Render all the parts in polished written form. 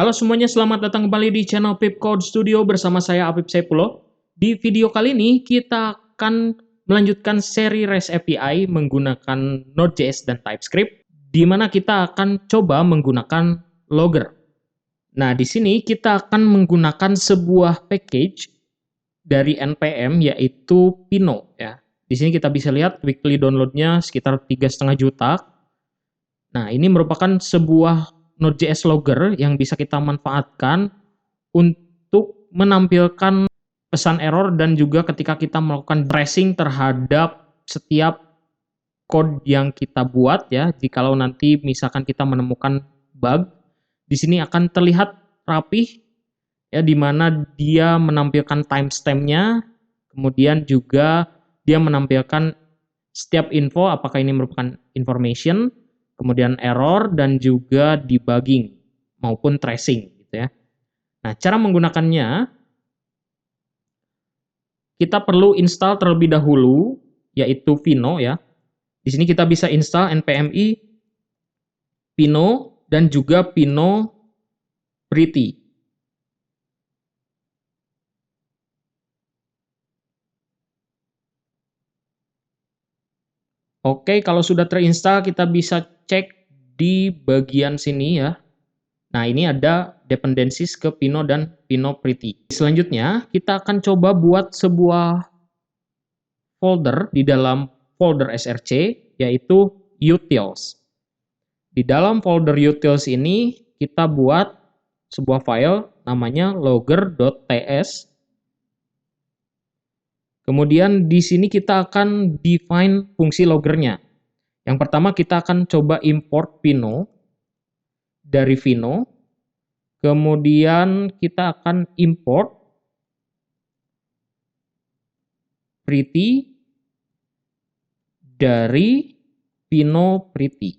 Halo semuanya, selamat datang kembali di channel Pip Code Studio bersama saya Apip Saipulo. Di video kali ini kita akan melanjutkan seri REST API menggunakan Node.js dan TypeScript, di mana kita akan coba menggunakan Logger. Nah, di sini kita akan menggunakan sebuah package dari NPM yaitu Pinot ya. Di sini kita bisa lihat weekly download-nya sekitar 3,5 juta. Nah, ini merupakan sebuah Node.js Logger yang bisa kita manfaatkan untuk menampilkan pesan error dan juga ketika kita melakukan tracing terhadap setiap code yang kita buat ya. Jikalau nanti misalkan kita menemukan bug, di sini akan terlihat rapih ya, di mana dia menampilkan timestamp-nya, kemudian juga dia menampilkan setiap info apakah ini merupakan information, kemudian error, dan juga debugging maupun tracing gitu ya. Nah, cara menggunakannya kita perlu install terlebih dahulu yaitu Pinot ya. Di sini kita bisa install npm-i Pinot dan juga Pinot Pretty. Oke, kalau sudah terinstall kita bisa cek di bagian sini ya. Nah, ini ada dependencies ke Pinot dan Pinot Pretty. Selanjutnya, kita akan coba buat sebuah folder di dalam folder src, yaitu utils. Di dalam folder utils ini, kita buat sebuah file namanya logger.ts. Kemudian di sini kita akan define fungsi loggernya. Yang pertama kita akan coba import Pinot dari Vino. Kemudian kita akan import Pretty dari Pinot Pretty.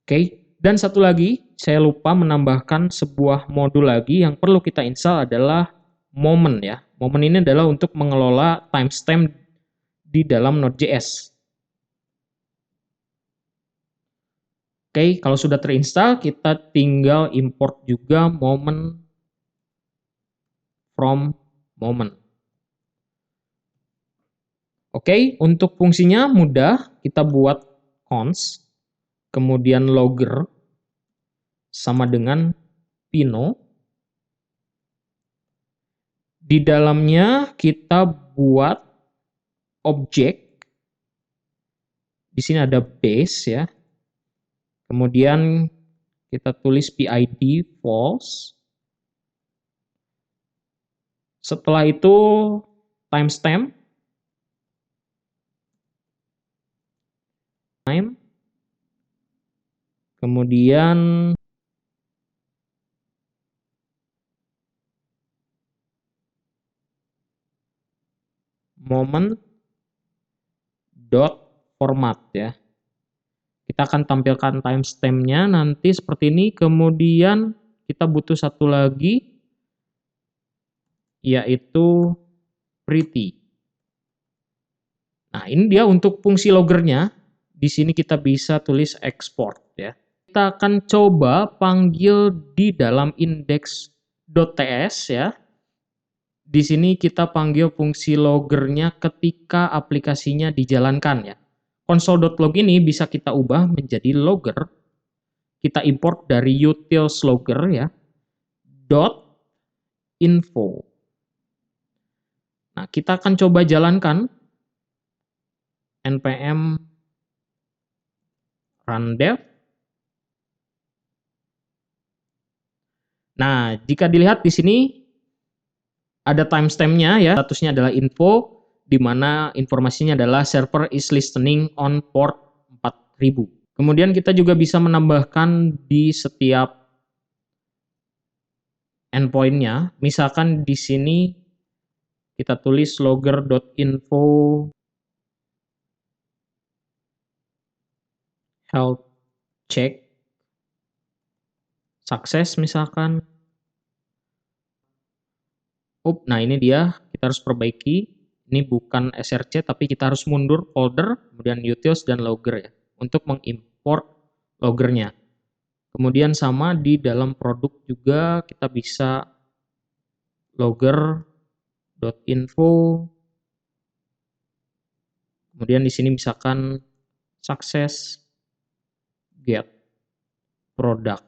Oke, dan satu lagi saya lupa menambahkan sebuah modul lagi yang perlu kita install adalah Moment ya. Moment ini adalah untuk mengelola timestamp di dalam Node.js. Oke, kalau sudah terinstall, kita tinggal import juga moment from moment. Oke, untuk fungsinya mudah, kita buat const, kemudian logger, sama dengan Pinot. Di dalamnya kita buat objek, di sini ada base ya. Kemudian kita tulis PID false. Setelah itu timestamp. Kemudian moment dot format ya. Kita akan tampilkan timestamp-nya nanti seperti ini. Kemudian kita butuh satu lagi yaitu pretty. Nah, ini dia untuk fungsi loggernya. Di sini kita bisa tulis export ya. Kita akan coba panggil di dalam index.ts ya. Di sini kita panggil fungsi loggernya ketika aplikasinya dijalankan ya. Console.log ini bisa kita ubah menjadi logger. Kita import dari utils logger ya. .info. Nah, kita akan coba jalankan npm run dev. Nah, jika dilihat di sini ada timestamp-nya ya, statusnya adalah info, di mana informasinya adalah server is listening on port 4000. Kemudian kita juga bisa menambahkan di setiap endpoint-nya, misalkan di sini kita tulis logger.info health check sukses misalkan. Nah ini dia, kita harus perbaiki. Ini bukan src, tapi kita harus mundur folder, kemudian utils dan logger ya. untuk mengimport loggernya. Kemudian sama di dalam produk juga kita bisa logger.info. Kemudian di sini misalkan success get product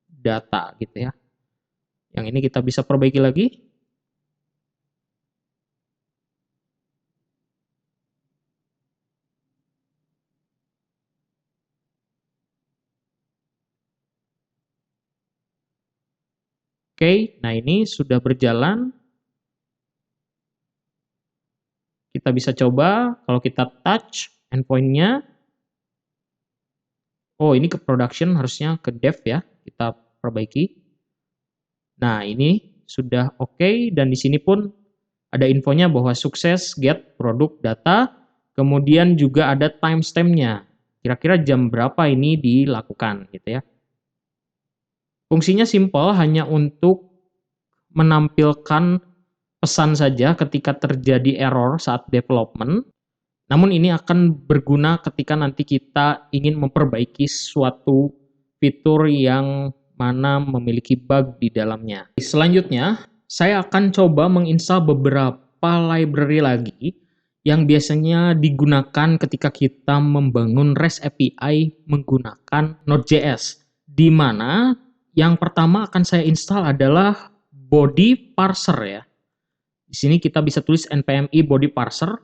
data gitu ya. Yang ini kita bisa perbaiki lagi. Oke, nah ini sudah berjalan. Kita bisa coba kalau kita touch endpoint-nya. Oh, ini ke production, harusnya ke dev ya. Kita perbaiki. Nah, ini sudah oke, dan di sini pun ada infonya bahwa sukses get produk data, kemudian juga ada timestamp-nya. Kira-kira jam berapa ini dilakukan gitu ya. Fungsinya simple, hanya untuk menampilkan pesan saja ketika terjadi error saat development. Namun ini akan berguna ketika nanti kita ingin memperbaiki suatu fitur yang mana memiliki bug di dalamnya. Selanjutnya, saya akan coba menginstal beberapa library lagi yang biasanya digunakan ketika kita membangun REST API menggunakan Node.js, di mana yang pertama akan saya install adalah body parser ya. Di sini kita bisa tulis npm i body parser.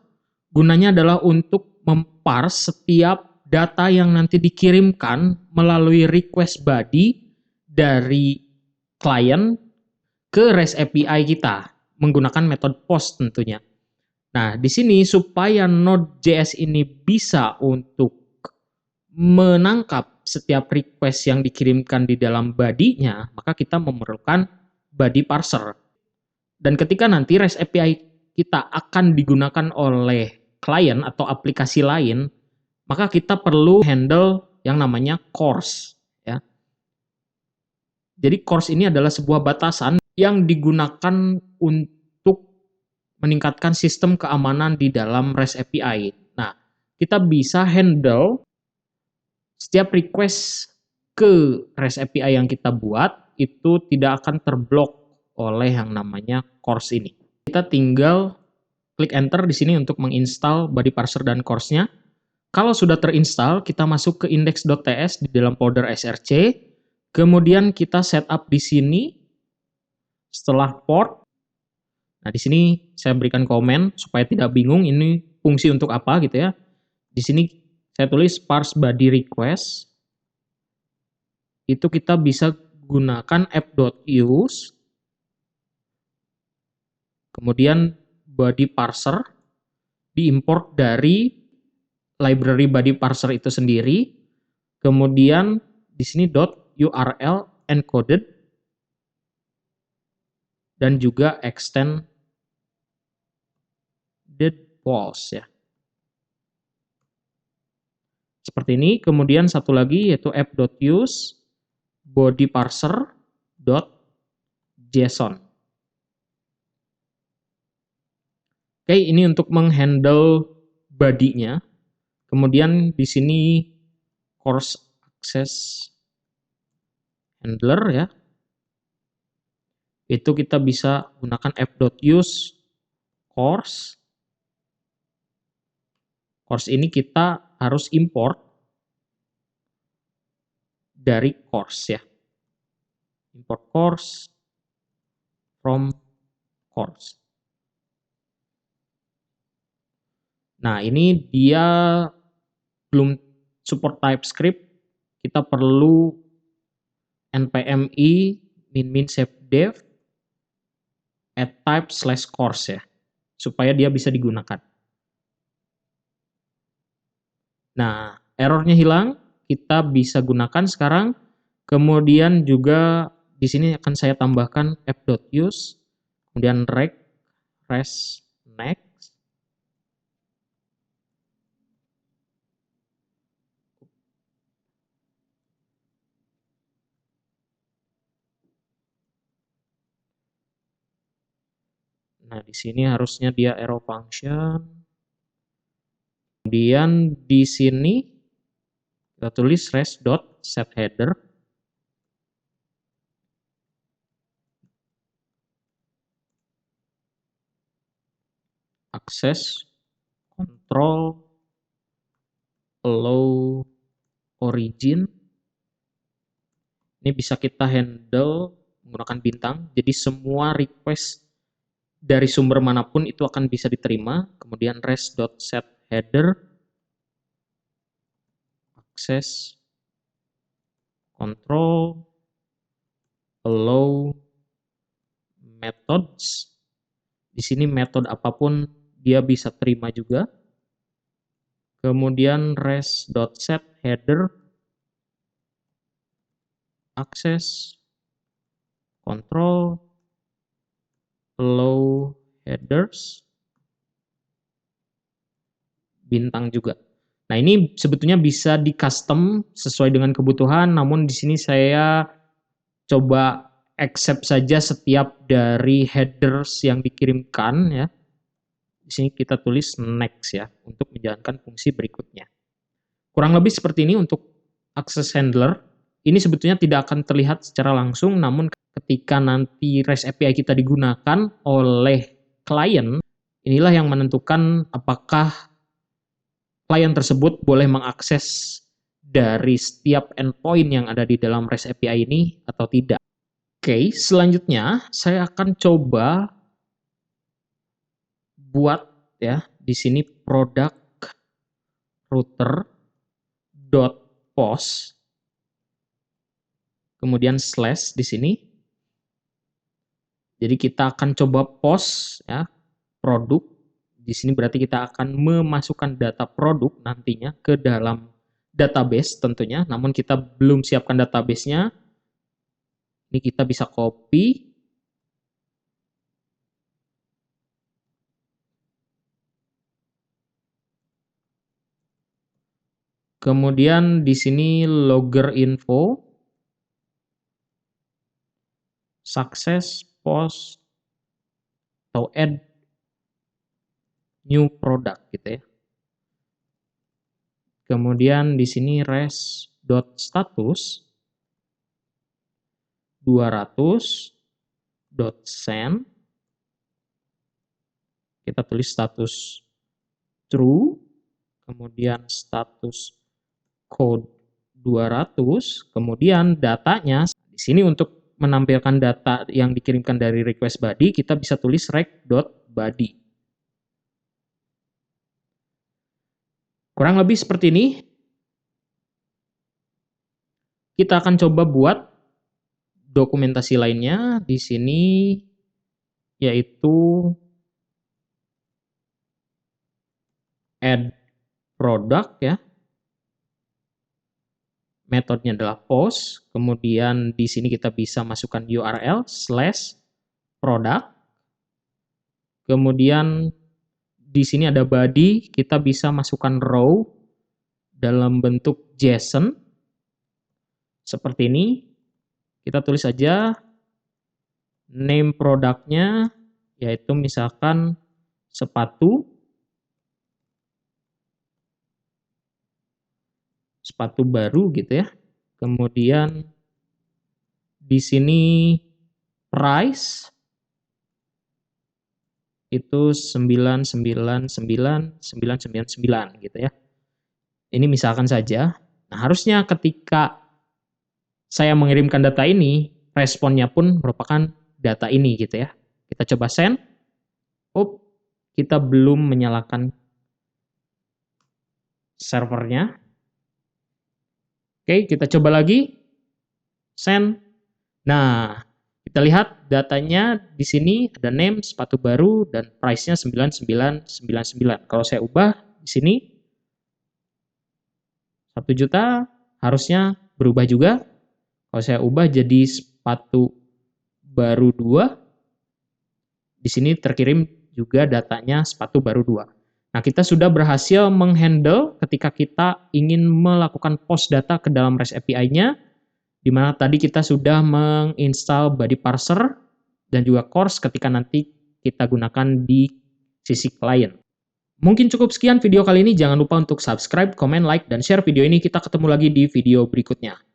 Gunanya adalah untuk memparse setiap data yang nanti dikirimkan melalui request body dari klien ke REST API kita menggunakan metode post tentunya. Nah, di sini supaya Node.js ini bisa untuk menangkap setiap request yang dikirimkan di dalam body-nya, maka kita memerlukan body parser. Dan ketika nanti REST API kita akan digunakan oleh klien atau aplikasi lain, maka kita perlu handle yang namanya CORS. Ya. Jadi CORS ini adalah sebuah batasan yang digunakan untuk meningkatkan sistem keamanan di dalam REST API. Nah, kita bisa handle setiap request ke REST API yang kita buat itu tidak akan terblok oleh yang namanya CORS ini. Kita tinggal klik enter di sini untuk menginstal body parser dan CORS-nya. Kalau sudah terinstall, kita masuk ke index.ts di dalam folder src. Kemudian kita setup di sini setelah port. Nah, di sini saya berikan komen supaya tidak bingung ini fungsi untuk apa gitu ya. Di sini saya tulis parse body request. Itu kita bisa gunakan app.use. Kemudian body parser diimport dari library body parser itu sendiri. Kemudian di sini .url encoded dan juga extended walls ya. Seperti ini. Kemudian satu lagi yaitu app.use body parser.json. Oke, ini untuk menghandle body-nya. Kemudian di sini CORS access handler ya. Itu kita bisa gunakan app.use CORS. CORS ini kita harus import dari CORS ya. Import CORS from CORS. Nah, ini dia belum support TypeScript. Kita perlu npm i min save dev add type /CORS ya, supaya dia bisa digunakan. Nah, errornya hilang, kita bisa gunakan sekarang. Kemudian juga di sini akan saya tambahkan app.use, kemudian res next. Nah, di sini harusnya dia arrow function. Kemudian di sini Kita tulis res.setHeader access control allow origin. Ini bisa kita handle menggunakan bintang, jadi semua request dari sumber manapun itu akan bisa diterima. Kemudian res.setHeader access control allow methods. Di sini metode apapun dia bisa terima juga. Kemudian res.setHeader access control allow headers bintang juga. Nah, ini sebetulnya bisa di custom sesuai dengan kebutuhan, namun di sini saya coba accept saja setiap dari headers yang dikirimkan ya. Di sini kita tulis next ya untuk menjalankan fungsi berikutnya. Kurang lebih seperti ini untuk access handler. Ini sebetulnya tidak akan terlihat secara langsung, namun ketika nanti REST API kita digunakan oleh klien, inilah yang menentukan apakah klien tersebut boleh mengakses dari setiap endpoint yang ada di dalam REST API ini atau tidak. Oke, selanjutnya saya akan coba buat ya di sini product router dot post kemudian slash di sini. Jadi kita akan coba post ya produk. Di sini berarti kita akan memasukkan data produk nantinya ke dalam database tentunya, namun kita belum siapkan database-nya. Ini kita bisa copy. Kemudian di sini logger info, success post atau add new product gitu ya. Kemudian di sini res.status 200.send. Kita tulis status true, kemudian status code 200, kemudian datanya di sini untuk menampilkan data yang dikirimkan dari request body, kita bisa tulis rec.body. Kurang lebih seperti ini. Kita akan coba buat dokumentasi lainnya di sini, yaitu add product ya. Metodenya adalah post, kemudian di sini kita bisa masukkan URL /product. Kemudian di sini ada body, kita bisa masukkan row dalam bentuk JSON seperti ini. Kita tulis saja name produknya, yaitu misalkan sepatu baru gitu ya. Kemudian di sini price itu 999.999 gitu ya. Ini misalkan saja. Nah, harusnya ketika saya mengirimkan data ini, responnya pun merupakan data ini gitu ya. Kita coba send. Kita belum menyalakan servernya. Oke, kita coba lagi. Send. Nah, kita lihat datanya di sini ada name, sepatu baru, dan price-nya 9999. Kalau saya ubah di sini 1 juta, harusnya berubah juga. Kalau saya ubah jadi sepatu baru 2, di sini terkirim juga datanya sepatu baru 2. Nah, kita sudah berhasil menghandle ketika kita ingin melakukan post data ke dalam REST API-nya, di mana tadi kita sudah menginstal body parser dan juga CORS ketika nanti kita gunakan di sisi klien. Mungkin cukup sekian video kali ini. Jangan lupa untuk subscribe, comment, like, dan share video ini. Kita ketemu lagi di video berikutnya.